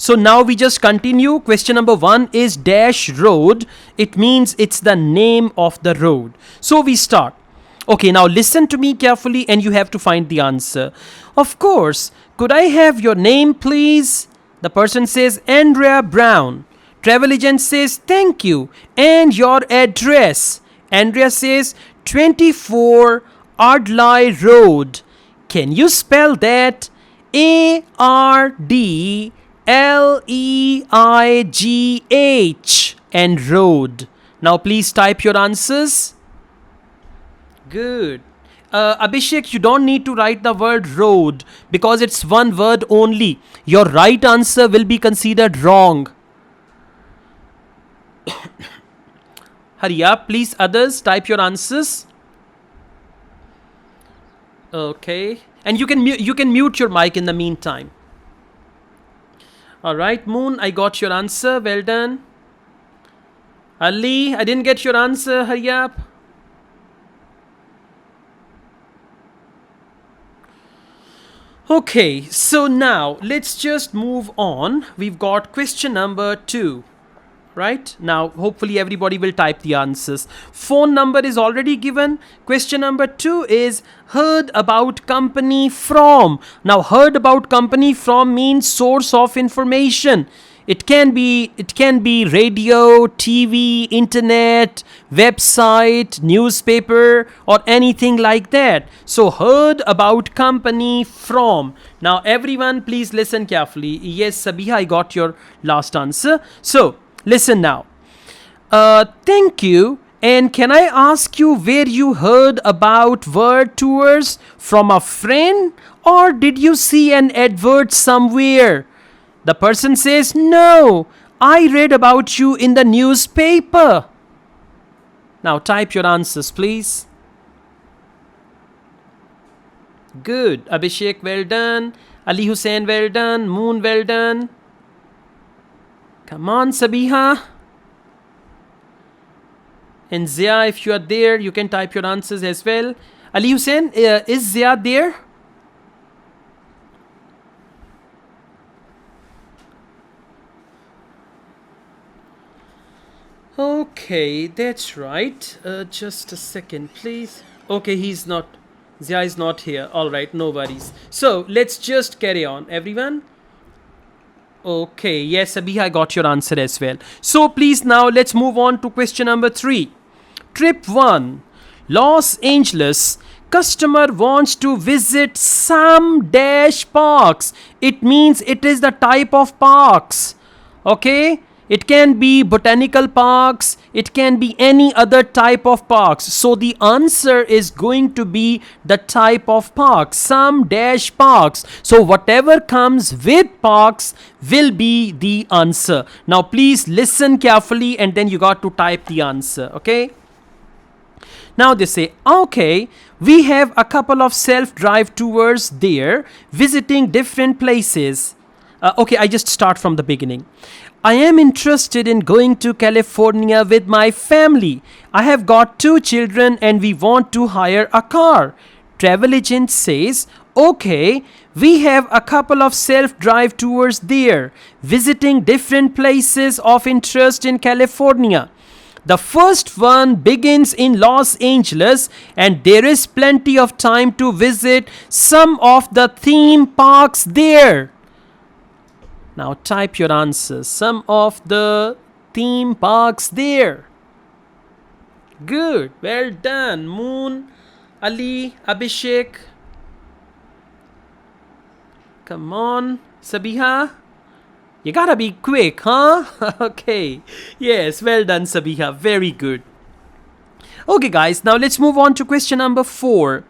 So now we just continue. Question number 1 is dash road. It means it's the name of the road. So we start. Okay, now listen to me carefully and you have to find the answer. Of course, could I have your name, please? The person says Andrea Brown. Travel agent says thank you. And your address? Andrea says 24 Ardleigh Road. Can you spell that? Ardleigh and road. Now please type your answers. Good. Abhishek, you don't need to write the word road because it's one word only. Your right answer will be considered wrong. Hurry up, please. Others, type your answers. Okay. And you can mute your mic in the meantime. All right, Moon, I got your answer. Well done. Ali, I didn't get your answer. Hurry up. Okay, so now let's just move on. We've got question number 2. Right? Now, hopefully everybody will type the answers. Phone number is already given. Question number 2 is heard about company from. Now, heard about company from means source of information. It can be radio, TV, internet, website, newspaper, or anything like that. So, heard about company from. Now, everyone, please listen carefully. Yes, Sabiha, I got your last answer. So, listen now. Thank you. And can I ask you where you heard about world tours? From a friend? Or did you see an advert somewhere? The person says, no, I read about you in the newspaper. Now type your answers, please. Good. Abhishek, well done. Ali Hussain, well done. Moon, well done. Come on, Sabiha. And Zia, if you are there, you can type your answers as well. Ali Hussain, is Zia there? Okay, that's right. Just a second, please. Okay, he's not. Zia is not here. All right, no worries. So, let's just carry on, everyone. Okay, yes, Abhi, I got your answer as well. So, please now let's move on to question number 3. Trip 1. Los Angeles. Customer wants to visit some dash parks. It means it is the type of parks. Okay? It can be botanical parks. It can be any other type of parks. So the answer is going to be the type of park. Some dash parks. So whatever comes with parks will be the answer. Now please listen carefully and then you got to type the answer. Okay? Now they say, okay, we have a couple of self-drive tours there, visiting different places. Okay, I just start from the beginning. I am interested in going to California with my family. I have got 2 children and we want to hire a car. Travel agent says, okay, we have a couple of self-drive tours there, visiting different places of interest in California. The first one begins in Los Angeles and there is plenty of time to visit some of the theme parks there. Now type your answers. Some of the theme parks there. Good. Well done. Moon, Ali, Abhishek. Come on. Sabiha. You gotta be quick, huh? Okay. Yes, well done, Sabiha. Very good. Okay, guys. Now let's move on to question number 4.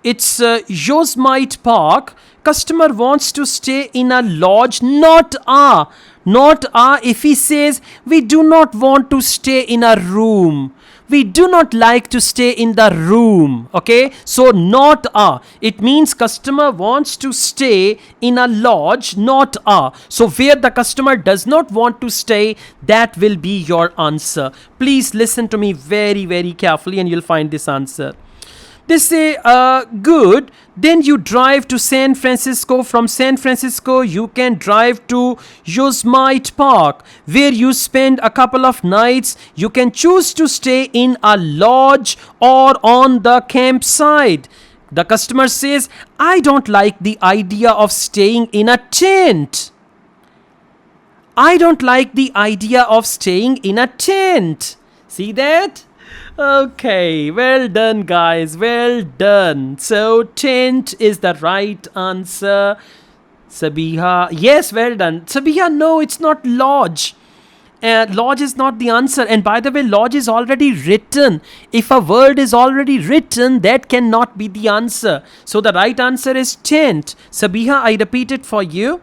It's Yosemite Park. Customer wants to stay in a lodge, not if he says we do not want to stay in a room. We do not like to stay in the room. Okay, so not it means customer wants to stay in a lodge, not so where the customer does not want to stay, that will be your answer. Please listen to me very, very carefully and you'll find this answer. They say, good. Then you drive to San Francisco. From San Francisco, you can drive to Yosemite Park, where you spend a couple of nights. You can choose to stay in a lodge or on the campsite. The customer says, I don't like the idea of staying in a tent. I don't like the idea of staying in a tent. See that? Okay, well done, guys. Well done. So, tent is the right answer. Sabiha, yes, well done. Sabiha, no, it's not lodge. Lodge is not the answer. And by the way, lodge is already written. If a word is already written, that cannot be the answer. So, the right answer is tent. Sabiha, I repeat it for you.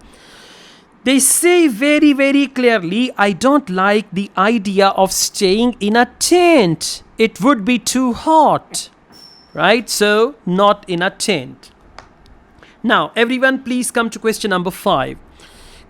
They say very, very clearly, I don't like the idea of staying in a tent. It would be too hot, right? So, not in a tent. Now, everyone, please come to question number 5.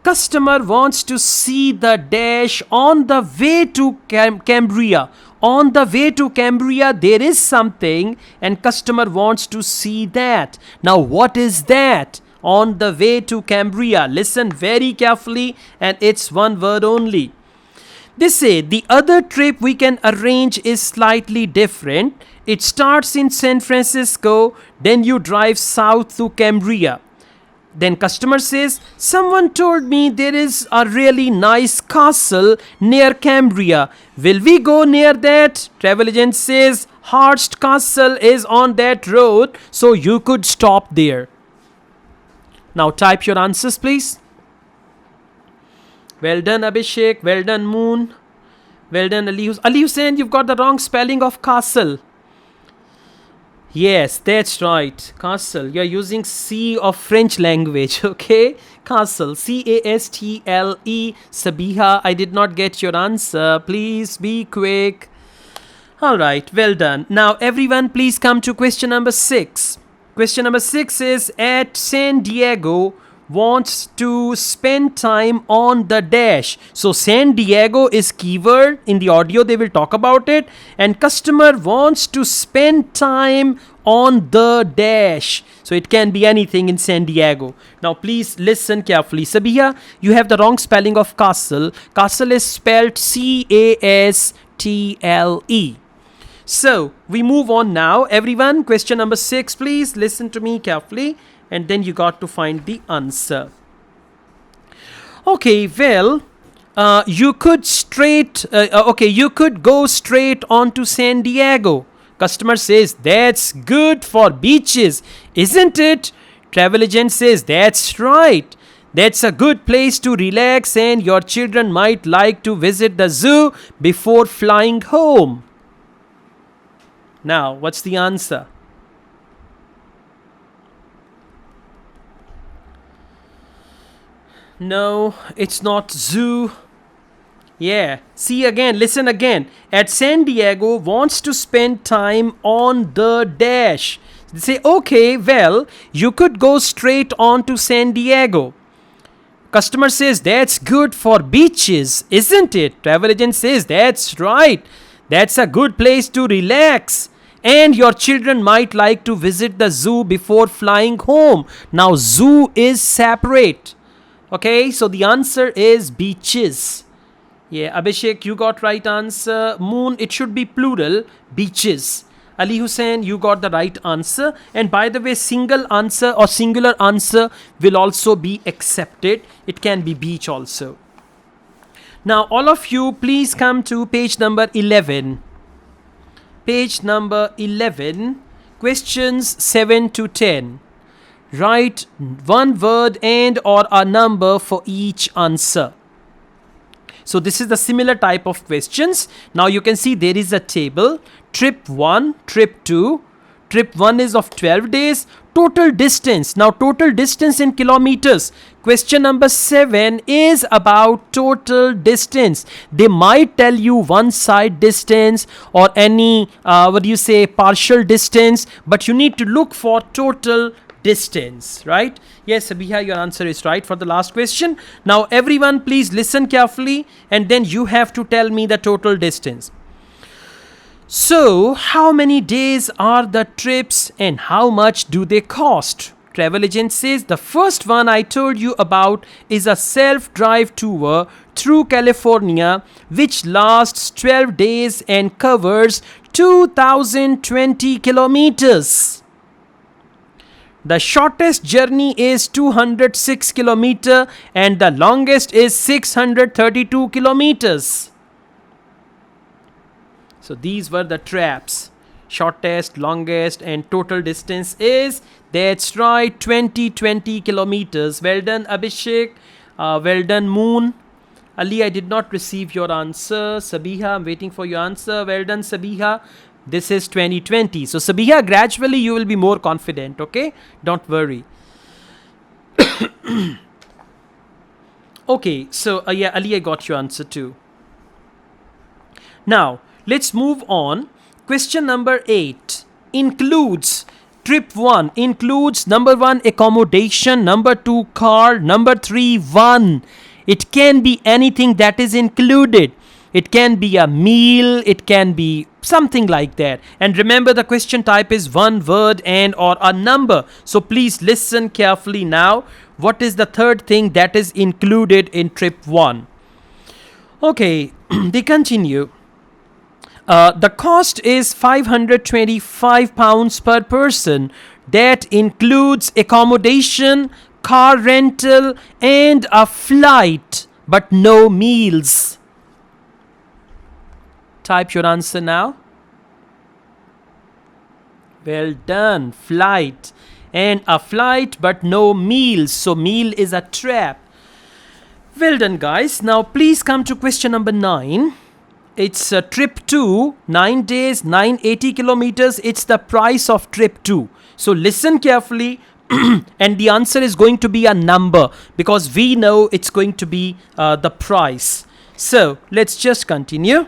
Customer wants to see the dash on the way to Cambria. On the way to Cambria, there is something, and customer wants to see that. Now, what is that? On the way to Cambria. Listen very carefully, and it's one word only. They say the other trip we can arrange is slightly different. It starts in San Francisco, then you drive south to Cambria. Then customer says, someone told me there is a really nice castle near Cambria. Will we go near that? Travel agent says, Hearst Castle is on that road, so you could stop there. Now type your answers, please. Well done, Abhishek. Well done, Moon. Well done, Ali Hussain. You've got the wrong spelling of castle. Yes, that's right. Castle. You're using C of French language, okay? Castle. C-A-S-T-L-E. Sabiha, I did not get your answer. Please be quick. Alright, well done. Now, everyone, please come to question number 6. Question number 6 is, at San Diego wants to spend time on the dash. So San Diego is keyword. In the audio they will talk about it. And customer wants to spend time on the dash. So it can be anything in San Diego. Now please listen carefully. Sabiha, you have the wrong spelling of castle. Castle is spelled C-A-S-T-L-E. So, we move on now. Everyone, question number 6, please listen to me carefully, and then you got to find the answer. Okay, well, you could go straight on to San Diego. Customer says, that's good for beaches, isn't it? Travel agent says, that's right. That's a good place to relax, and your children might like to visit the zoo before flying home. Now, what's the answer? No, it's not zoo. Yeah, see again, listen again. At San Diego wants to spend time on the dash. They say, okay, well, you could go straight on to San Diego. Customer says, that's good for beaches, isn't it? Travel agent says, that's right. That's a good place to relax. And your children might like to visit the zoo before flying home. Now, zoo is separate. Okay, so the answer is beaches. Yeah, Abhishek, you got right answer. Moon, it should be plural, beaches. Ali Hussain, you got the right answer. And by the way, single answer or singular answer will also be accepted. It can be beach also. Now, all of you, please come to page number 11. Page number 11, questions 7 to 10. Write one word and or a number for each answer. So this is the similar type of questions. Now you can see there is a table. Trip 1, trip 2. Trip 1 is of 12 days. Total distance. Now total distance in kilometers. Question number 7 is about total distance. They might tell you one side distance or any, partial distance. But you need to look for total distance, right? Yes, Sabiha, your answer is right for the last question. Now everyone, please listen carefully, and then you have to tell me the total distance. So, how many days are the trips and how much do they cost? Travel agent says the first one I told you about is a self-drive tour through California which lasts 12 days and covers 2020 kilometers. The shortest journey is 206 kilometers and the longest is 632 kilometers. So these were the traps. Shortest, longest and total distance is, that's right, 20 kilometers. Well done Abhishek. Well done Moon. Ali, I did not receive your answer. Sabiha, I'm waiting for your answer. Well done Sabiha. This is 2020. So Sabiha, gradually you will be more confident, okay? Don't worry. Okay, so yeah, Ali, I got your answer too. Now, let's move on. Question number 8 includes, trip 1 includes number 1 accommodation, number 2 car, number 3 one. It can be anything that is included. It can be a meal, it can be something like that. And remember the question type is one word and or a number. So please listen carefully now. What is the third thing that is included in trip 1? Okay, they continue. The cost is £525 per person. That includes accommodation, car rental, and a flight, but no meals. Type your answer now. Well done. Flight. And a flight, but no meals. So meal is a trap. Well done, guys. Now please come to question number 9. It's a trip 2, 9 days, 980 kilometers. It's the price of trip 2. So listen carefully and the answer is going to be a number because we know it's going to be the price. So let's just continue.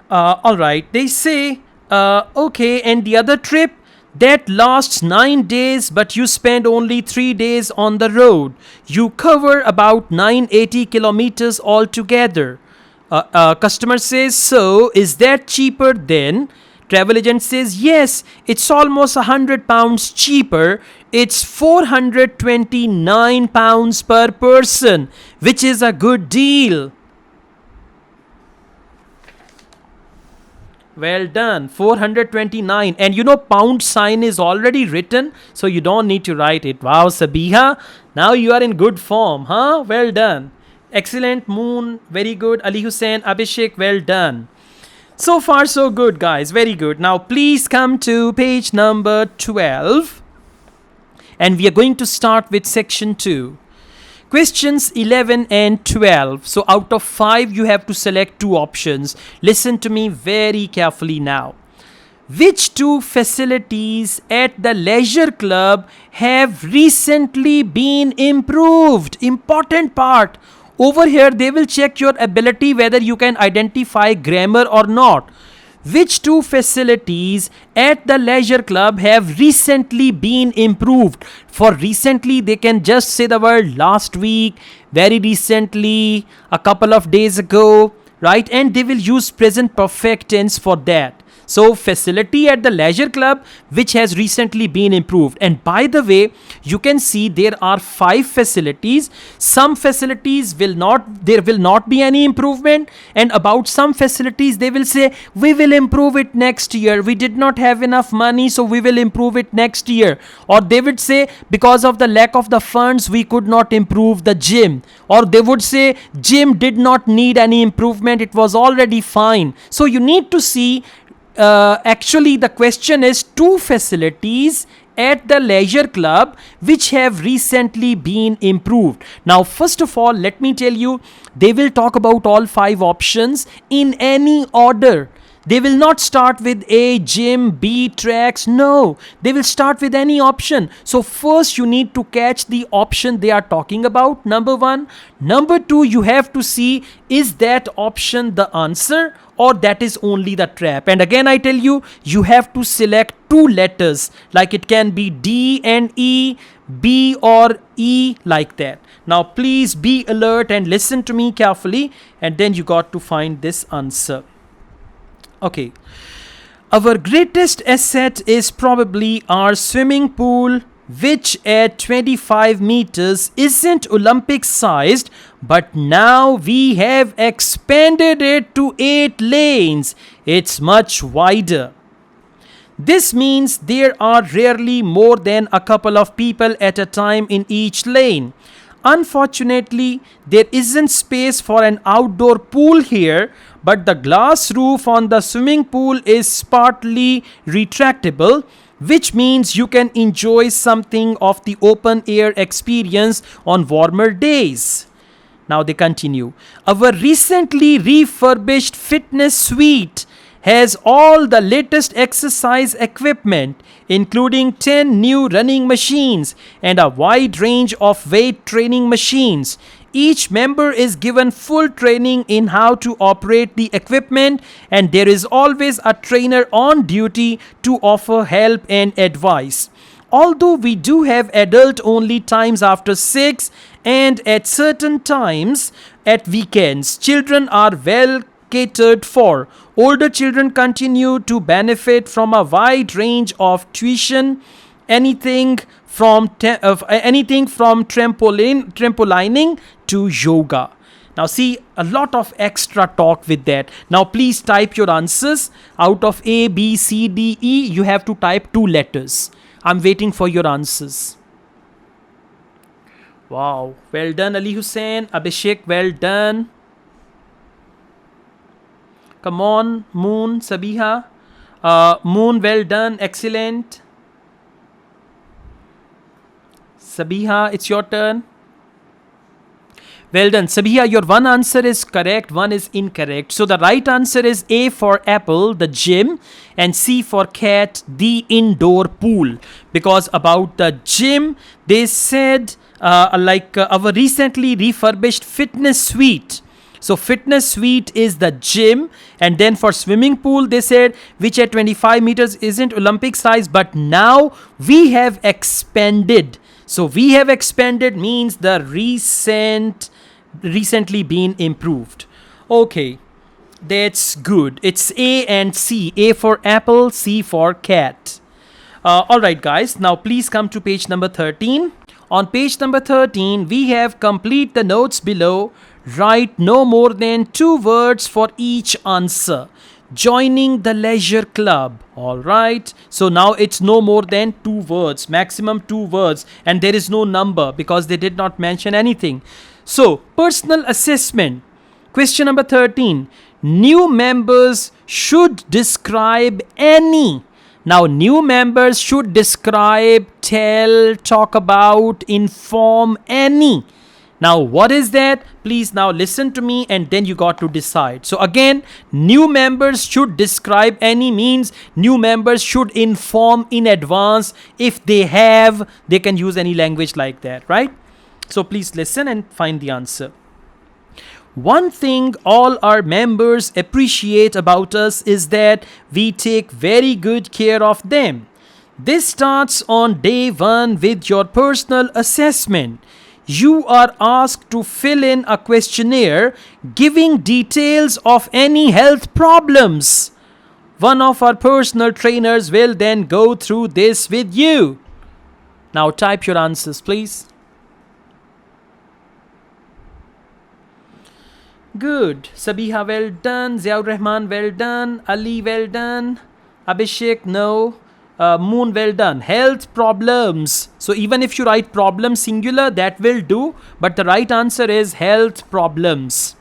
Alright, they say, okay, and the other trip that lasts 9 days but you spend only 3 days on the road. You cover about 980 kilometers altogether. Customer says, so is that cheaper then? Travel agent says, yes, it's almost £100 cheaper. It's £429 per person, which is a good deal. Well done, 429. And you know, pound sign is already written, so you don't need to write it. Wow, Sabiha, now you are in good form, huh? Well done. Excellent, Moon, very good. Ali Hussain, Abhishek, well done. So far, so good, guys. Very good. Now, please come to page number 12. And we are going to start with section 2. Questions 11 and 12. So, out of 5, you have to select 2 options. Listen to me very carefully now. Which 2 facilities at the leisure club have recently been improved? Important part. Over here, they will check your ability whether you can identify grammar or not. Which 2 facilities at the leisure club have recently been improved? For recently, they can just say the word last week, very recently, a couple of days ago, right? And they will use present perfect tense for that. So facility at the leisure club which has recently been improved. And by the way, you can see there are 5 facilities. Some facilities there will not be any improvement, and about some facilities they will say we will improve it next year. We did not have enough money, so we will improve it next year. Or they would say because of the lack of the funds we could not improve the gym. Or they would say gym did not need any improvement, it was already fine. So you need to see actually the question is 2 facilities at the leisure club which have recently been improved. Now first of all, let me tell you, they will talk about all 5 options in any order. They will not start with A, gym, B, tracks. No, they will start with any option. So first you need to catch the option they are talking about, number 1. Number 2, you have to see is that option the answer or that is only the trap. And again I tell you, you have to select 2 letters, like it can be D and E, B or E, like that. Now please be alert and listen to me carefully, and then you got to find this answer. Okay. Our greatest asset is probably our swimming pool, which at 25 meters isn't Olympic sized, but now we have expanded it to 8 lanes. It's much wider. This means there are rarely more than a couple of people at a time in each lane. Unfortunately, there isn't space for an outdoor pool here, but the glass roof on the swimming pool is partly retractable, which means you can enjoy something of the open air experience on warmer days. Now they continue. Our recently refurbished fitness suite has all the latest exercise equipment, including 10 new running machines and a wide range of weight training machines. Each member is given full training in how to operate the equipment, and there is always a trainer on duty to offer help and advice. Although we do have adult only times after 6 and at certain times at weekends, children are well catered for. Older children continue to benefit from a wide range of tuition, anything from trampolining to yoga. Now see, a lot of extra talk with that. Now please type your answers. Out of A, B, C, D, E, you have to type 2 letters. I'm waiting for your answers. Wow, well done Ali Hussein. Abhishek, well done. Come on, Moon, Sabiha. Moon, well done. Excellent. Sabiha, it's your turn. Well done. Sabiha, your one answer is correct, one is incorrect. So the right answer is A for apple, the gym, and C for cat, the indoor pool. Because about the gym, they said our recently refurbished fitness suite. So fitness suite is the gym, and then for swimming pool they said which at 25 meters isn't Olympic size, but now we have expanded. So we have expanded means the recently been improved. Okay, that's good. It's A and C. A for apple, C for cat. Alright guys, now please come to page number 13. On page number 13, we have complete the notes below. Write no more than 2 words for each answer. Joining the leisure club. Alright. So now it's no more than 2 words. Maximum 2 words. And there is no number because they did not mention anything. So, personal assessment. Question number 13. New members should describe any. Now, new members should describe, tell, talk about, inform any. Now, what is that? Please now listen to me and then you got to decide. So again, new members should describe any means new members should inform in advance. If they have, they can use any language like that, right? So please listen and find the answer. One thing all our members appreciate about us is that we take very good care of them. This starts on day 1 with your personal assessment. You are asked to fill in a questionnaire giving details of any health problems. One of our personal trainers will then go through this with you. Now type your answers, please. Good. Sabiha, well done. Ziaur Rahman, well done. Ali, well done. Abhishek, no. Moon, well done. Health problems. So even if you write problem singular, that will do. But the right answer is health problems.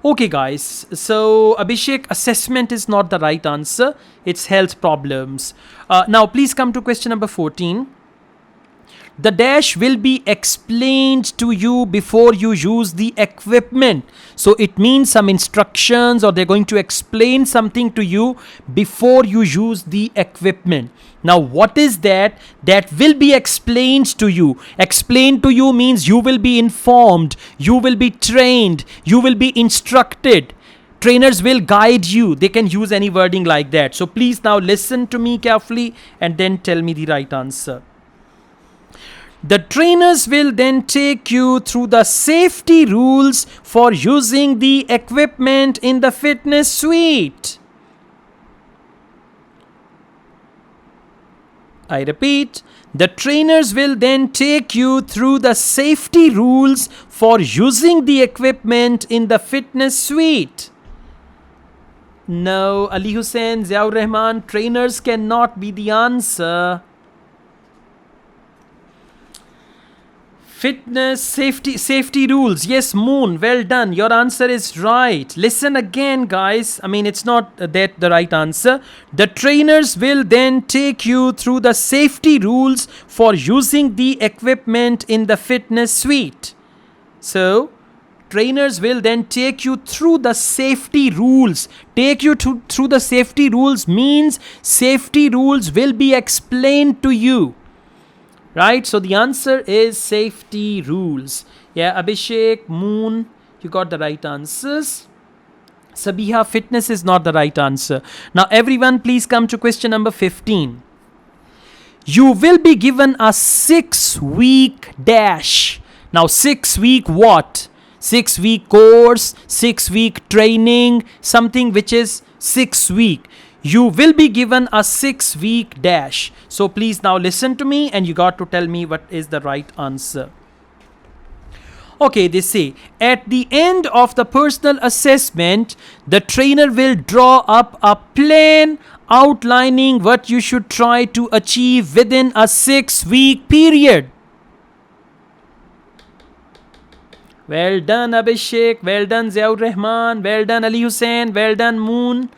Okay guys, so Abhishek, assessment is not the right answer. It's health problems. Now please come to question number 14. The dash will be explained to you before you use the equipment. So it means some instructions or they're going to explain something to you before you use the equipment. Now what is that? That will be explained to you. Explained to you means you will be informed, you will be trained, you will be instructed. Trainers will guide you. They can use any wording like that. So please now listen to me carefully and then tell me the right answer. The trainers will then take you through the safety rules for using the equipment in the fitness suite. I repeat, the trainers will then take you through the safety rules for using the equipment in the fitness suite. No, Ali Hussain, Ziaur Rahman, trainers cannot be the answer. Fitness, safety rules. Yes, Moon, well done. Your answer is right. Listen again, guys. I mean, it's not that the right answer. The trainers will then take you through the safety rules for using the equipment in the fitness suite. So, trainers will then take you through the safety rules. Take you through the safety rules means safety rules will be explained to you. Right, so the answer is safety rules. Yeah, Abhishek, Moon, you got the right answers. Sabiha, fitness is not the right answer. Now, everyone, please come to question number 15. You will be given a 6-week dash. Now, 6-week what? 6-week course, 6-week training, something which is 6-week. You will be given a 6-week dash. So please now listen to me and you got to tell me what is the right answer. Okay, they say, at the end of the personal assessment, the trainer will draw up a plan outlining what you should try to achieve within a 6-week period. Well done, Abhishek. Well done, Ziaur Rahman. Well done, Ali Hussain. Well done, Moon.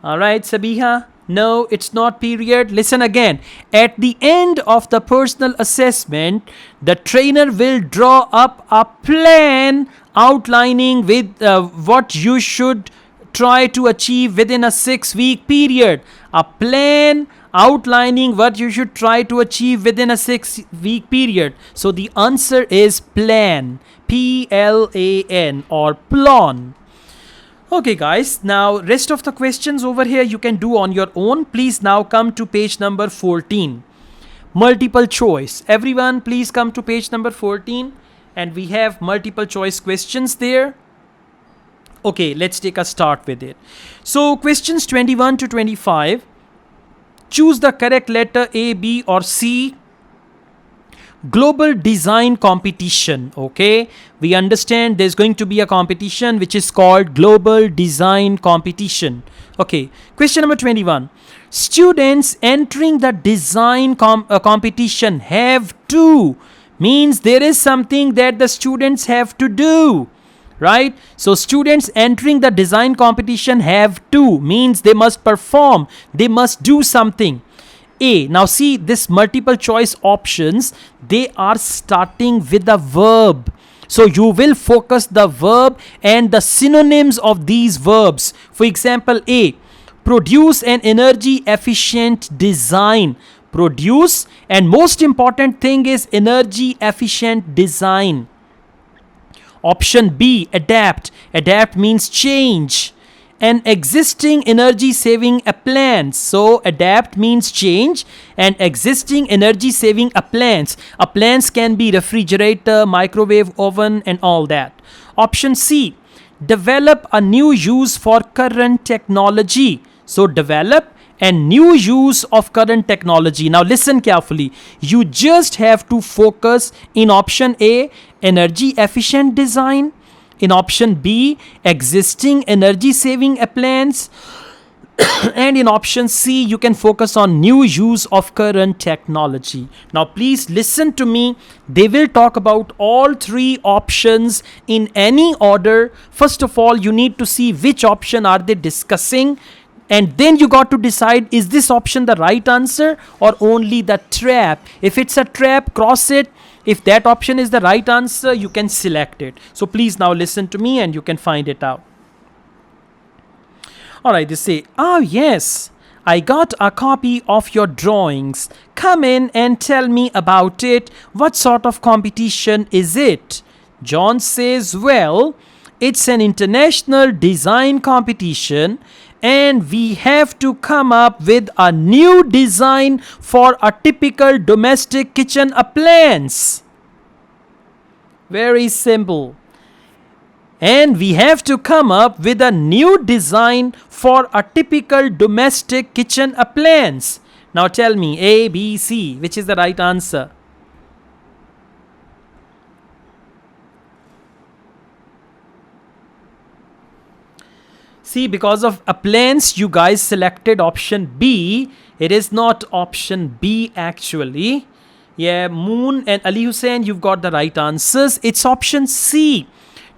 Alright, Sabiha. No, it's not period. Listen again. At the end of the personal assessment, the trainer will draw up a plan outlining with what you should try to achieve within a 6-week period. A plan outlining what you should try to achieve within a 6-week period. So the answer is plan. P-L-A-N or plan. Okay guys, now rest of the questions over here you can do on your own. Please now come to page number 14. Multiple choice. Everyone please come to page number 14 and we have multiple choice questions there. Okay, let's take a start with it. So questions 21 to 25. Choose the correct letter A, B or C. Global design competition. Okay, we understand there's going to be a competition which is called global design competition. Okay, question number 21. Students entering the design competition have to means there is something that the students have to do, right? So students entering the design competition have to means they must perform, they must do something. A. Now see this multiple choice options, they are starting with a verb. So you will focus the verb and the synonyms of these verbs. For example, A. Produce an energy efficient design. Produce, and most important thing is energy efficient design. Option B. Adapt. Adapt means change. An existing energy saving appliance. So adapt means change and existing energy saving appliance. Appliance can be refrigerator, microwave oven and all that. Option C. Develop a new use for current technology. So develop a new use of current technology. Now listen carefully. You just have to focus in option A, energy efficient design. In option B, existing energy saving appliance. And in option C, you can focus on new use of current technology. Now please listen to me. They will talk about all three options in any order. First of all, you need to see which option are they discussing. And then you got to decide, is this option the right answer or only the trap? If it's a trap, cross it. If that option is the right answer, you can select it. So please now listen to me and you can find it out. Alright, they say, oh yes, I got a copy of your drawings. Come in and tell me about it. What sort of competition is it? John says, well, it's an international design competition and we have to come up with a new design for a typical domestic kitchen appliance. Very simple. And we have to come up with a new design for a typical domestic kitchen appliance. Now tell me, A, B, C, which is the right answer? See, because of appliance, you guys selected option B. It is not option B actually. Yeah, Moon and Ali Hussein, you've got the right answers. It's option C.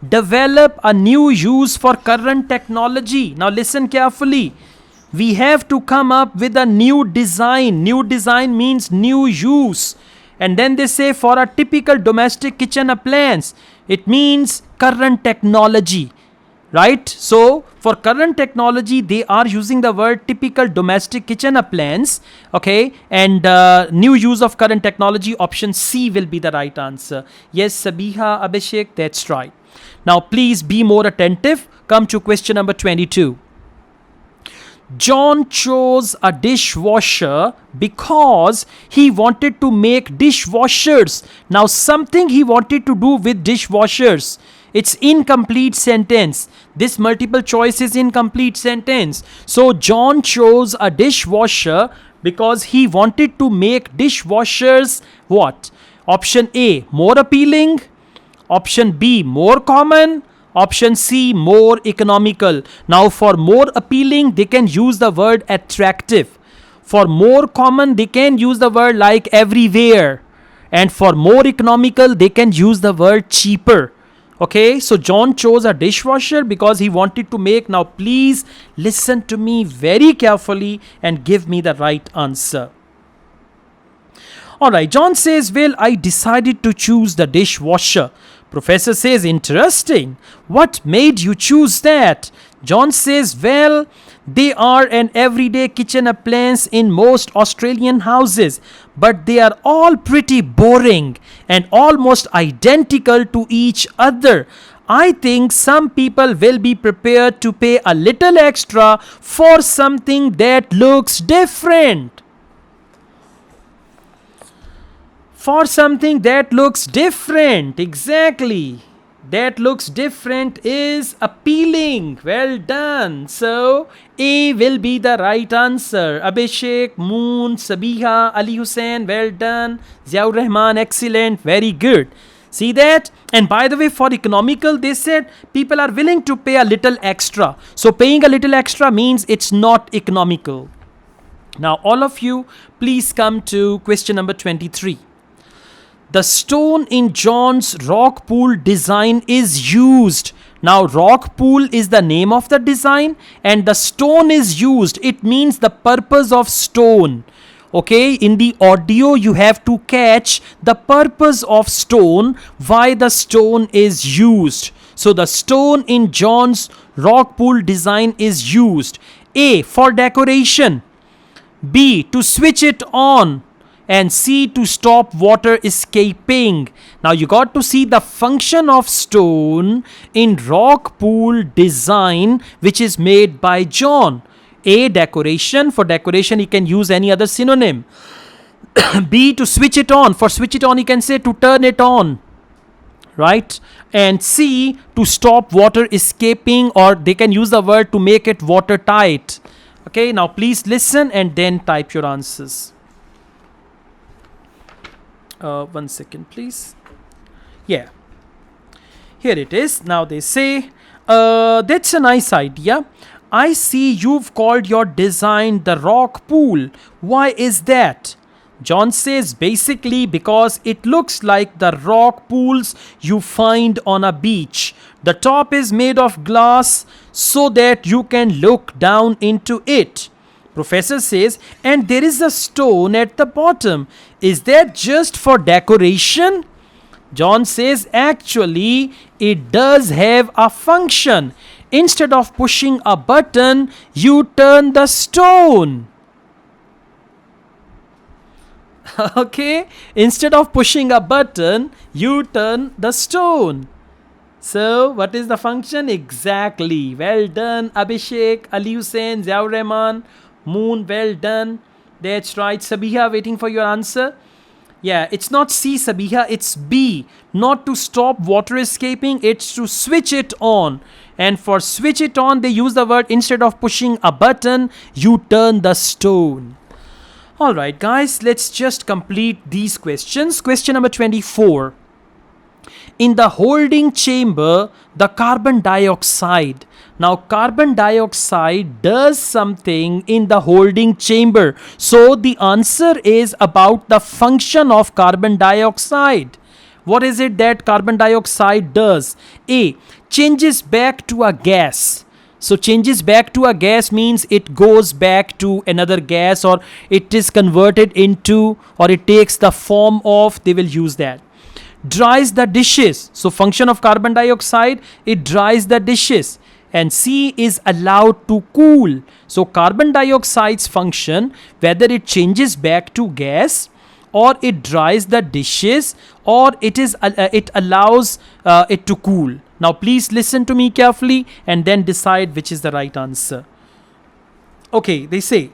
Develop a new use for current technology. Now listen carefully. We have to come up with a new design. New design means new use. And then they say for a typical domestic kitchen appliance, it means current technology. Right? So, for current technology, they are using the word typical domestic kitchen appliance. Okay? And new use of current technology, option C will be the right answer. Yes, Sabiha, Abhishek, that's right. Now, please be more attentive. Come to question number 22. John chose a dishwasher because he wanted to make dishwashers. Now, something he wanted to do with dishwashers. It's incomplete sentence. This multiple choice is incomplete sentence. So John chose a dishwasher because he wanted to make dishwashers what? Option A, more appealing. Option B, more common. Option C, more economical. Now for more appealing, they can use the word attractive. For more common, they can use the word like everywhere. And for more economical, they can use the word cheaper. Okay, so John chose a dishwasher because he wanted to make. Now please listen to me very carefully and give me the right answer. Alright, John says, well, I decided to choose the dishwasher. Professor says, interesting. What made you choose that? John says, well, they are an everyday kitchen appliance in most Australian houses, but they are all pretty boring and almost identical to each other. I think some people will be prepared to pay a little extra for something that looks different. For something that looks different, exactly. That looks different is appealing. Well done. So, A will be the right answer. Abhishek, Moon, Sabiha, Ali Hussein, well done. Ziaur Rahman, excellent, very good. See that? And by the way, for economical, they said people are willing to pay a little extra. So, paying a little extra means it's not economical. Now, all of you, please come to question number 23. The stone in John's rock pool design is used. Now, rock pool is the name of the design and the stone is used. It means the purpose of stone. Okay, in the audio, you have to catch the purpose of stone, why the stone is used. So, the stone in John's rock pool design is used. A, for decoration. B, to switch it on. And C, to stop water escaping. Now you got to see the function of stone in rock pool design which is made by John. A, decoration. For decoration he can use any other synonym. B, to switch it on. For switch it on he can say to turn it on. Right? And C, to stop water escaping, or they can use the word to make it watertight. Okay, now please listen and then type your answers. 1 second, please. Yeah. Here it is. Now they say, that's a nice idea. I see you've called your design the rock pool. Why is that? John says basically because it looks like the rock pools you find on a beach. The top is made of glass so that you can look down into it. Professor says, and there is a stone at the bottom. Is that just for decoration? John says, actually, it does have a function. Instead of pushing a button, you turn the stone. Okay? Instead of pushing a button, you turn the stone. So, what is the function? Exactly. Well done, Abhishek, Ali Hussein, Ziaur Rahman, Moon, well done. That's right. Sabiha, waiting for your answer. Yeah, it's not C, Sabiha, it's B. Not to stop water escaping, it's to switch it on. And for switch it on, they use the word, instead of pushing a button, you turn the stone. All right, guys, let's just complete these questions. Question number 24. In the holding chamber, the carbon dioxide. Now, carbon dioxide does something in the holding chamber. So, the answer is about the function of carbon dioxide. What is it that carbon dioxide does? A. Changes back to a gas. So changes back to a gas means it goes back to another gas, or it is converted into, or it takes the form of, they will use that. Dries the dishes. So function of carbon dioxide, it dries the dishes. And C is allowed to cool. So carbon dioxide's function, whether it changes back to gas, or it dries the dishes, or it allows it to cool. Now please listen to me carefully and then decide which is the right answer. Okay, they say,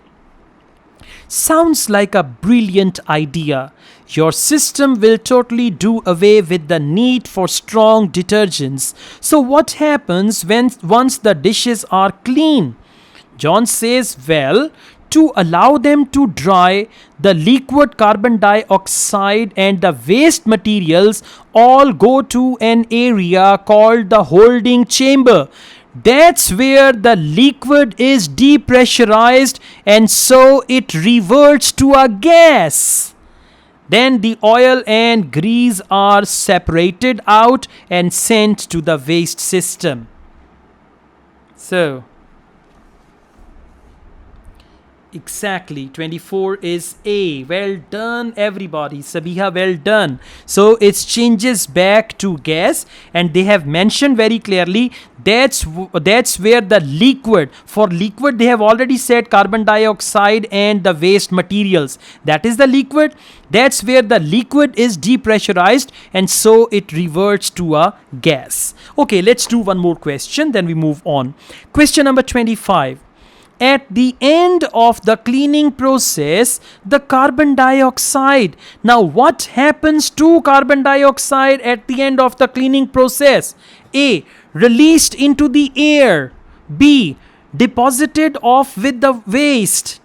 sounds like a brilliant idea. Your system will totally do away with the need for strong detergents. So what happens once the dishes are clean? John says, well, to allow them to dry, the liquid carbon dioxide and the waste materials all go to an area called the holding chamber. That's where the liquid is depressurized and so it reverts to a gas. Then the oil and grease are separated out and sent to the waste system. So, exactly, 24 is A. Well done, everybody. Sabiha, well done. So it changes back to gas, and they have mentioned very clearly that's where the liquid, for liquid they have already said carbon dioxide and the waste materials. That is the liquid. That's where the liquid is depressurized and so it reverts to a gas. Okay, let's do one more question, then we move on. Question number 25. At the end of the cleaning process, the carbon dioxide. Now, what happens to carbon dioxide at the end of the cleaning process? A. Released into the air. B. Deposited off with the waste.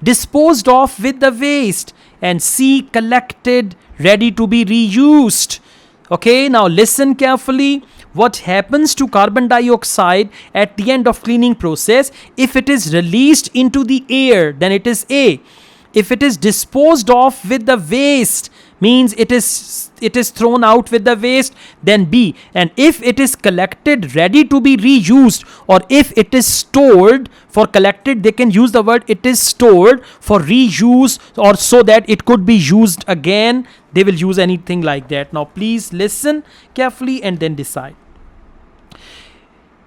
Disposed off with the waste. And C. Collected, ready to be reused. Okay, now listen carefully. What happens to carbon dioxide at the end of cleaning process? If it is released into the air, then it is A. If it is disposed of with the waste, means it is thrown out with the waste, then B. And if it is collected ready to be reused, or if it is stored, for collected they can use the word it is stored, for reuse or so that it could be used again, they will use anything like that. Now please listen carefully and then decide.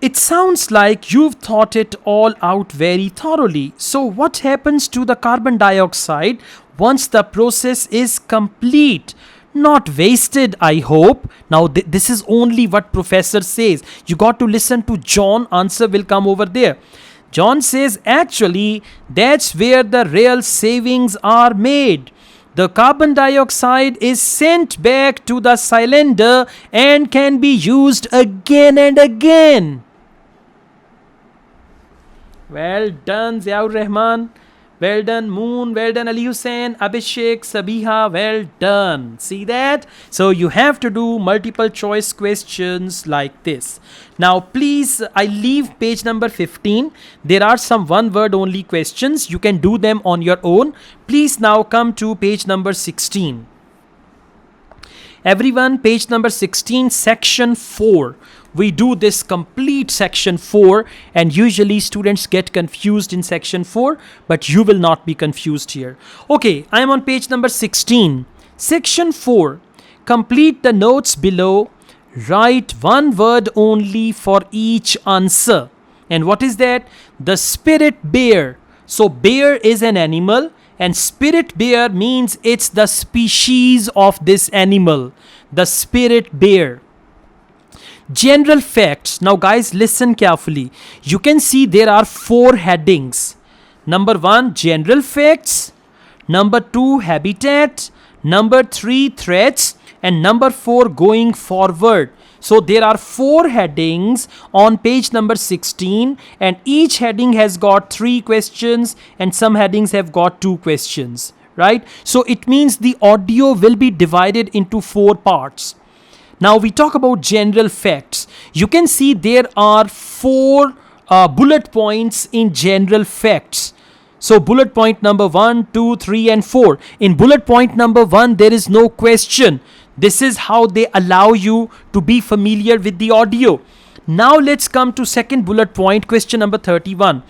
It sounds like you've thought it all out very thoroughly. So what happens to the carbon dioxide once the process is complete? Not wasted, I hope. Now this is only what professor says. You got to listen to John. Answer will come over there. John says, actually, that's where the real savings are made. The carbon dioxide is sent back to the cylinder and can be used again and again. Well done, Ziaur Rahman. Well done, Moon. Well done, Ali Hussain, Abhishek, Sabiha. Well done. See that? So you have to do multiple choice questions like this. Now, please, I leave page number 15. There are some one word only questions. You can do them on your own. Please now come to page number 16. Everyone, page number 16, section 4. We do this complete section 4, and usually students get confused in section 4, but you will not be confused here. Okay, I am on page number 16. Section 4. Complete the notes below. Write one word only for each answer. And what is that? The spirit bear. So bear is an animal, and spirit bear means it's the species of this animal. The spirit bear. General facts. Now guys, listen carefully. You can see there are 4 headings. Number 1, general facts. Number 2, habitat. Number 3, threats. And number 4, going forward. So there are 4 headings on page number 16, and each heading has got 3 questions and some headings have got 2 questions, right? So it means the audio will be divided into 4 parts. Now we talk about general facts. You can see there are 4 bullet points in general facts. So bullet point number 1, 2, 3 and 4. In bullet point number 1, there is no question. This is how they allow you to be familiar with the audio. Now let's come to second bullet point, question number 31.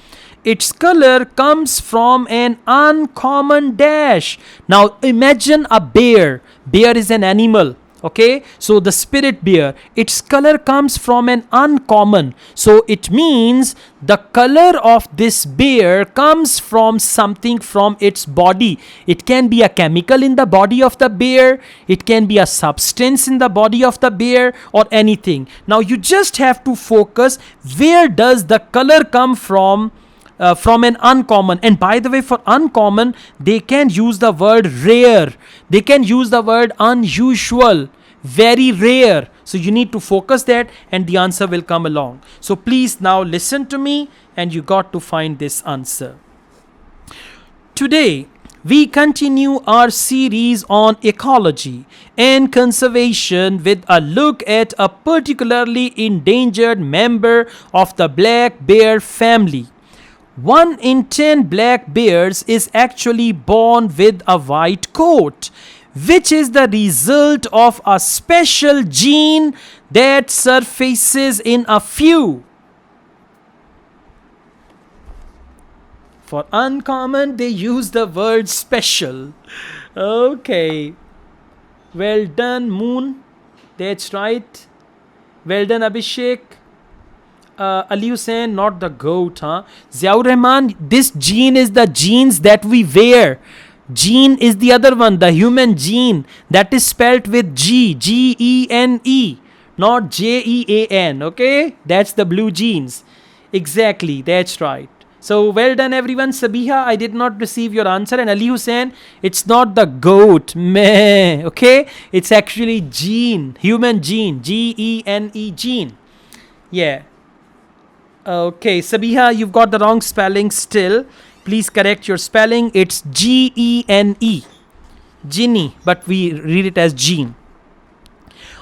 Its color comes from an uncommon dash. Now imagine a bear. Bear is an animal. Okay, so the spirit bear, its color comes from an uncommon. So it means the color of this bear comes from something from its body. It can be a chemical in the body of the bear, it can be a substance in the body of the bear, or anything. Now you just have to focus, where does the color come from an uncommon? And by the way, for uncommon, they can use the word rare, they can use the word unusual, very rare. So you need to focus that and the answer will come along. So please now listen to me and you got to find this answer. Today we continue our series on ecology and conservation with a look at a particularly endangered member of the black bear family. 1 in 10 black bears is actually born with a white coat, which is the result of a special gene that surfaces in a few. For uncommon, they use the word special. Okay. Well done, Moon. That's right. Well done, Abhishek. Ali Hussain, not the goat, huh? Ziaur Rahman, this gene is the genes that we wear. Gene is the other one, the human gene. That is spelt with G, G-E-N-E, not J-E-A-N, okay? That's the blue jeans. Exactly, that's right. So well done everyone. Sabiha, I did not receive your answer. And Ali Hussain, it's not the goat, meh, okay? It's actually gene, human gene, G-E-N-E, gene. Yeah. Okay, Sabiha, you've got the wrong spelling still. Please correct your spelling. It's G-E-N-E. Ginny, but we read it as gene.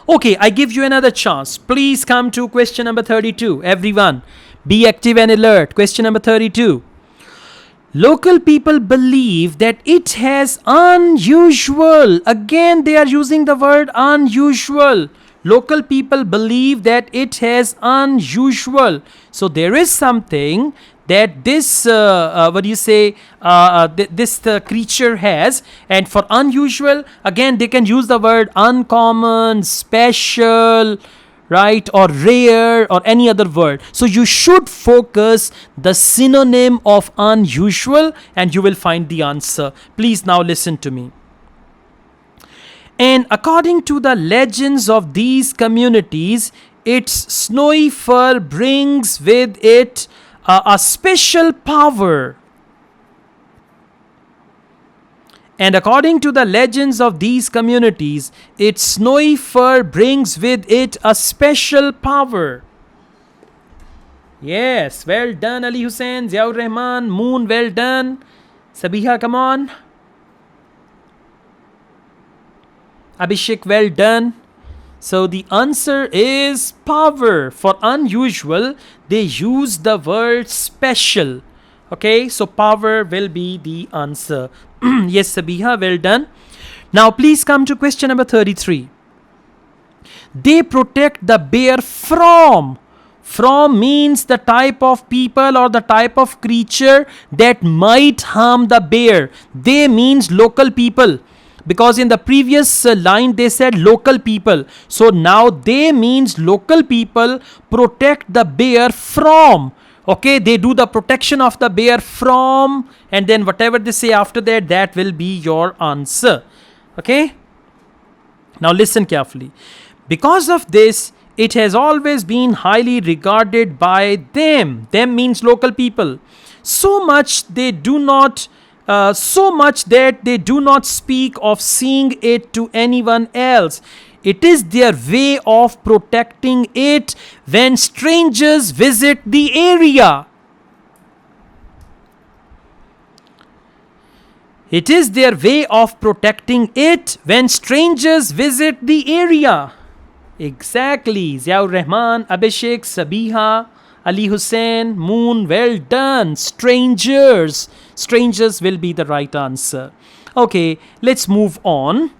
Okay, I give you another chance. Please come to question number 32. Everyone, be active and alert. Question number 32. Local people believe that it has unusual. Again, they are using the word unusual. Local people believe that it has unusual. So there is something that this creature has, and for unusual, again they can use the word uncommon, special, right, or rare, or any other word. So you should focus the synonym of unusual and you will find the answer. Please now listen to me. And according to the legends of these communities, its snowy fur brings with it a special power. And according to the legends of these communities, its snowy fur brings with it a special power. Yes, well done Ali Hussain, Ziaur Rahman, Moon, well done. Sabiha, come on. Abhishek, well done. So the answer is power. For unusual, they use the word special. Okay, so power will be the answer. Yes, Sabiha, well done. Now please come to question number 33. They protect the bear from. From means the type of people or the type of creature that might harm the bear. They means local people. Because in the previous line they said local people. So now they means local people protect the bear from. Okay, they do the protection of the bear from, and then whatever they say after that, that will be your answer. Okay. Now listen carefully. Because of this, it has always been highly regarded by them. Them means local people. So much that they do not speak of seeing it to anyone else. It is their way of protecting it when strangers visit the area. It is their way of protecting it when strangers visit the area. Exactly. Ziaur Rahman, Abhishek, Sabiha, Ali Hussein, Moon, well done. Strangers. Strangers will be the right answer. Okay, let's move on.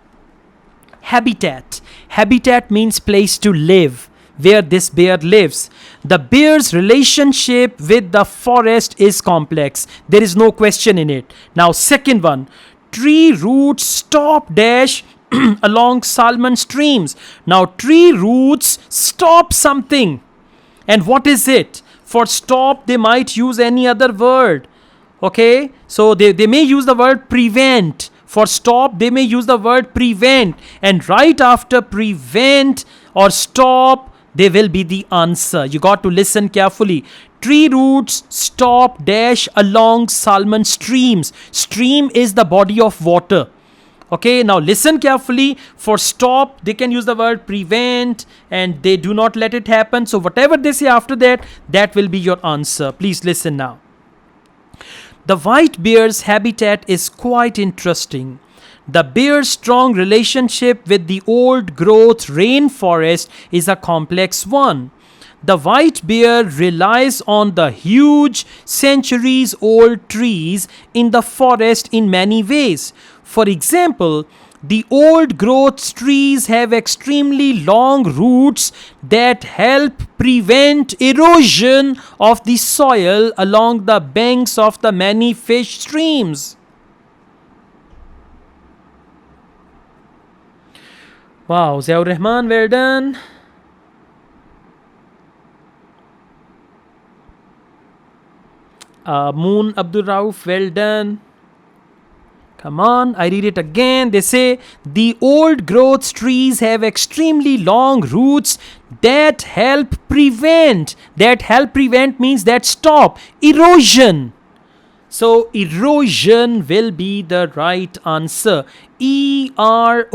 Habitat. Habitat means place to live, where this bear lives. The bear's relationship with the forest is complex. There is no question in it. Now, second one. Tree roots stop dash along salmon streams. Now, tree roots stop something. And what is it? For stop, they might use any other word. Okay? So, they may use the word prevent. For stop, they may use the word prevent. And right after prevent or stop, they will be the answer. You got to listen carefully. Tree roots stop dash along salmon streams. Stream is the body of water. Okay, now listen carefully. For stop, they can use the word prevent and they do not let it happen. So whatever they say after that, that will be your answer. Please listen now. The white bear's habitat is quite interesting. The bear's strong relationship with the old growth rainforest is a complex one. The white bear relies on the huge centuries old trees in the forest in many ways. For example, the old growth trees have extremely long roots that help prevent erosion of the soil along the banks of the many fish streams. Wow, Ziaur Rahman, well done. Moon Abdul Rauf, well done. Come on, I read it again. They say the old growth trees have extremely long roots that help prevent. That help prevent means that stop erosion. So erosion will be the right answer. E-R-O-S-I-O-N.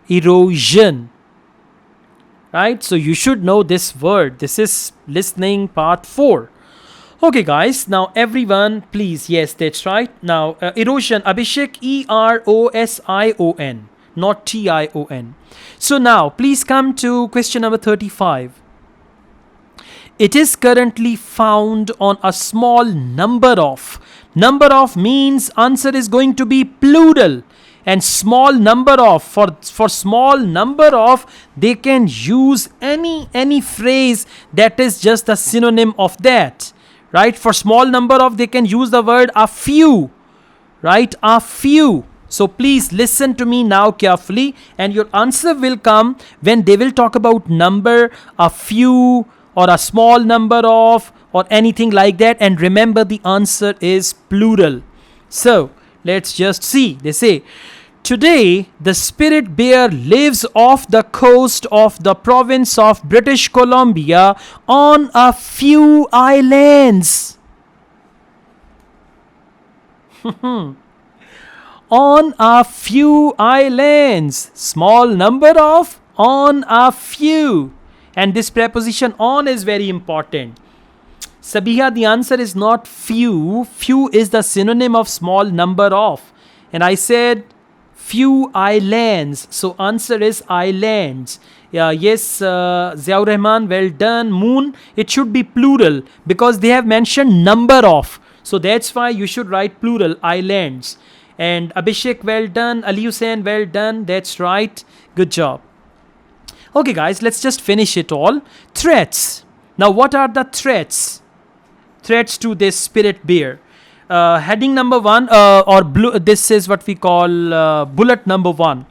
Erosion. Right? So you should know this word. This is listening part 4. Okay, guys. Now, everyone, please. Yes, that's right. Now, erosion. Abhishek, E-R-O-S-I-O-N. Not T-I-O-N. So now, please come to question number 35. It is currently found on a small number of. Number of means answer is going to be plural. And small number of, for small number of, they can use any phrase that is just a synonym of that. Right? For small number of, they can use the word a few. Right? A few. So please listen to me now carefully. And your answer will come when they will talk about number, a few, or a small number of, or anything like that. And remember, the answer is plural. So let's just see. They say, today, the spirit bear lives off the coast of the province of British Columbia on a few islands. On a few islands. Small number of, on a few. And this preposition on is very important. Sabiha, the answer is not few. Few is the synonym of small number of. And I said few islands. So answer is islands. Yes, Ziaur Rahman, well done. Moon, it should be plural because they have mentioned number of. So that's why you should write plural, islands. And Abhishek, well done. Ali Hussein, well done. That's right. Good job. Okay, guys, let's just finish it all. Threats. Now, what are the threats? Threats to this spirit bear. Heading number 1, this is what we call bullet number 1.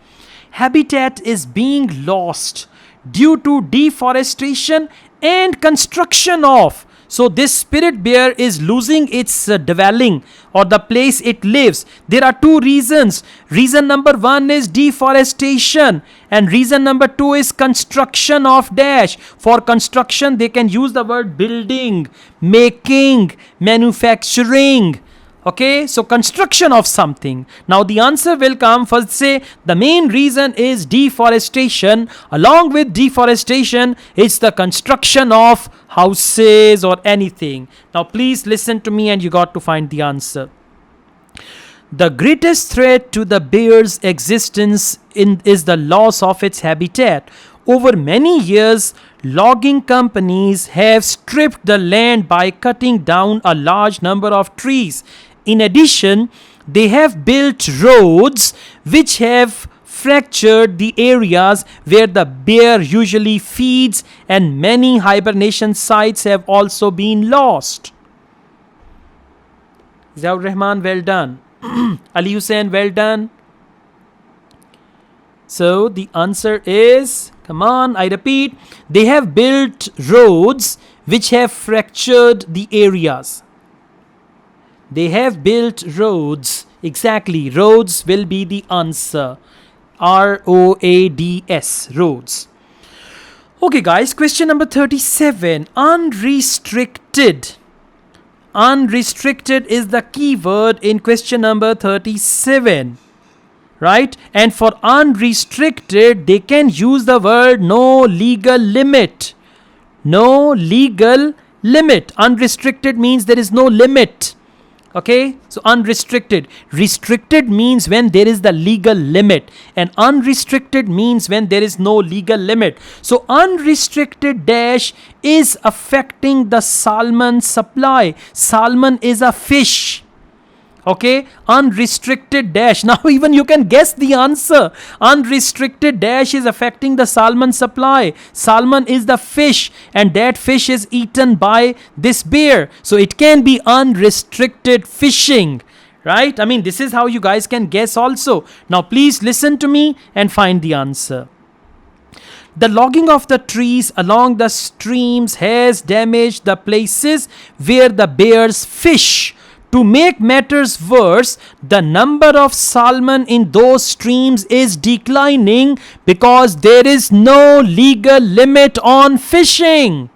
Habitat is being lost due to deforestation and construction of. So this spirit bear is losing its dwelling or the place it lives. There are 2 reasons. Reason number 1 is deforestation and reason number 2 is construction of dash. For construction, they can use the word building, making, manufacturing. Okay, so construction of something. Now the answer will come first. Say the main reason is deforestation. Along with deforestation, it's the construction of houses or anything. Now please listen to me and you got to find the answer. The greatest threat to the bear's existence is the loss of its habitat. Over many years, logging companies have stripped the land by cutting down a large number of trees. In addition, they have built roads which have fractured the areas where the bear usually feeds, and many hibernation sites have also been lost. Ziaur Rahman, well done. Ali Hussain, well done. So the answer is, come on, I repeat, they have built roads which have fractured the areas. They have built roads. Exactly, roads will be the answer. ROADS, roads. Okay guys, question number 37. Unrestricted. Unrestricted is the key word in question number 37. Right? And for unrestricted, they can use the word no legal limit. No legal limit. Unrestricted means there is no limit. Okay, so unrestricted. Restricted means when there is the legal limit, and unrestricted means when there is no legal limit. So unrestricted dash is affecting the salmon supply. Salmon is a fish. Okay, unrestricted dash. Now even you can guess the answer. Unrestricted dash is affecting the salmon supply. Salmon is the fish, and that fish is eaten by this bear. So it can be unrestricted fishing, right? I mean, this is how you guys can guess also. Now please listen to me and find the answer. The logging of the trees along the streams has damaged the places where the bears fish. To make matters worse, the number of salmon in those streams is declining because there is no legal limit on fishing.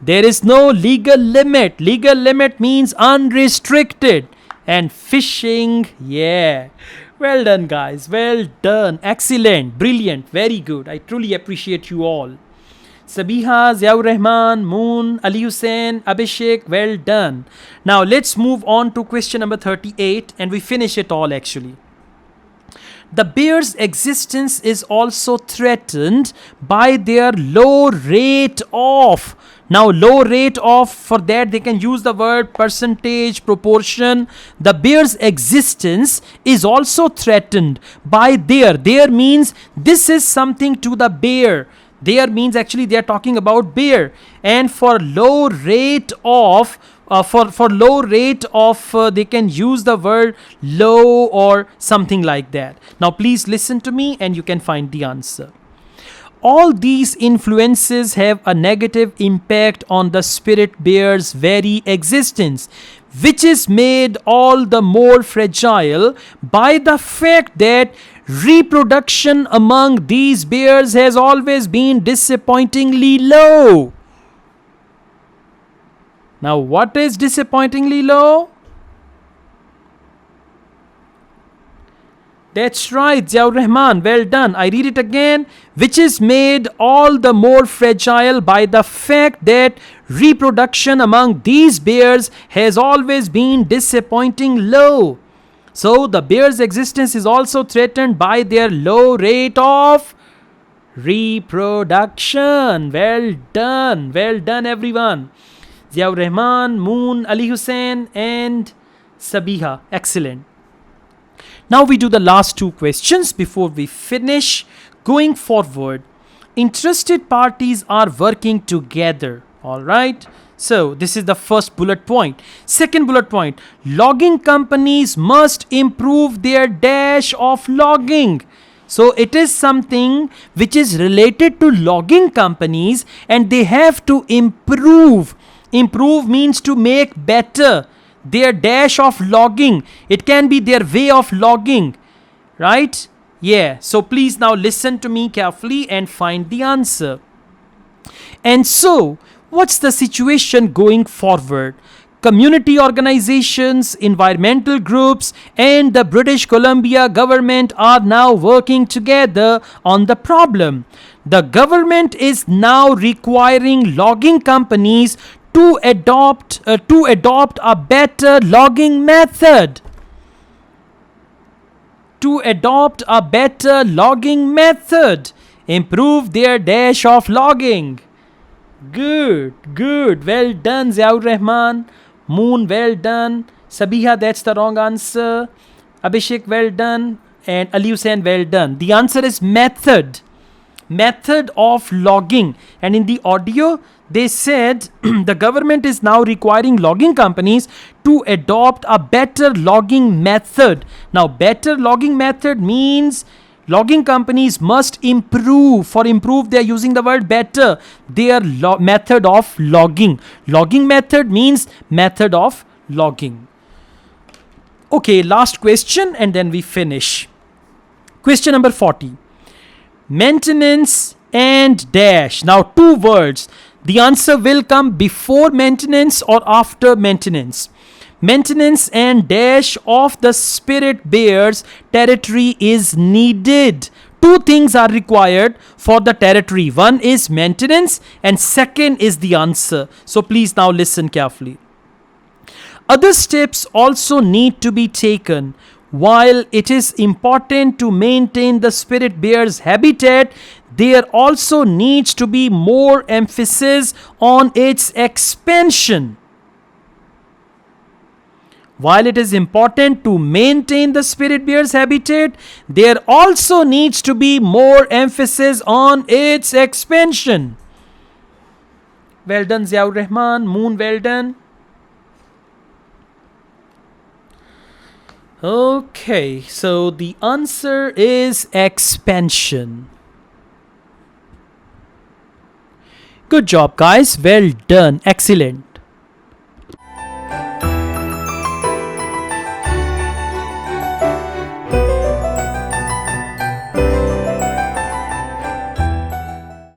There is no legal limit. Legal limit means unrestricted. And fishing, yeah. Well done, guys. Well done. Excellent. Brilliant. Very good. I truly appreciate you all. Sabiha, Ziaur Rahman, Moon, Ali Hussain, Abhishek, well done. Now let's move on to question number 38 and we finish it all actually. The bear's existence is also threatened by their low rate of. Now low rate of, for that they can use the word percentage, proportion. The bear's existence is also threatened by their. Their means this is something to the bear. There means actually they are talking about bear. And for low rate of, they can use the word low or something like that. Now please listen to me and you can find the answer. All these influences have a negative impact on the spirit bear's very existence, which is made all the more fragile by the fact that reproduction among these bears has always been disappointingly low. Now, what is disappointingly low? That's right, Ziaur Rahman, well done. I read it again. Which is made all the more fragile by the fact that reproduction among these bears has always been disappointing low. So the bear's existence is also threatened by their low rate of reproduction. Well done everyone. Ziaur Rahman, Moon, Ali Hussain and Sabiha. Excellent. Now we do the last two questions before we finish. Going forward, interested parties are working together. Alright. So this is the first bullet point. Second bullet point, logging companies must improve their dash of logging. So it is something which is related to logging companies and they have to improve. Improve means to make better their dash of logging. It can be their way of logging, right? Yeah, so please now listen to me carefully and find the answer. And so, what's the situation going forward? community organizations, environmental groups, and the British Columbia government are now working together on the problem. The government is now requiring logging companies to adopt a better logging method. To adopt a better logging method. Improve their dash of logging. Good, good. Well done, Ziaur Rahman. Moon, well done. Sabiha, that's the wrong answer. Abhishek, well done. And Ali Hussain, well done. The answer is method. Method of logging. And in the audio, they said the government is now requiring logging companies to adopt a better logging method. Now, better logging method means logging companies must improve. For improve, they are using the word better. Their method of logging. Logging method means method of logging. Okay, last question and then we finish. Question number 40. Maintenance and dash. Now, two words. The answer will come before maintenance or after maintenance. Maintenance and dash of the spirit bearers territory is needed. Two things are required for the territory. One is maintenance and second is the answer. So please now listen carefully. Other steps also need to be taken. While it is important to maintain the spirit bearer's habitat, there also needs to be more emphasis on its expansion. While it is important to maintain the spirit bearer's habitat, there also needs to be more emphasis on its expansion. Well done, Ziaur Rahman. Moon, well done. Okay, so the answer is expansion. Good job, guys. Well done. Excellent.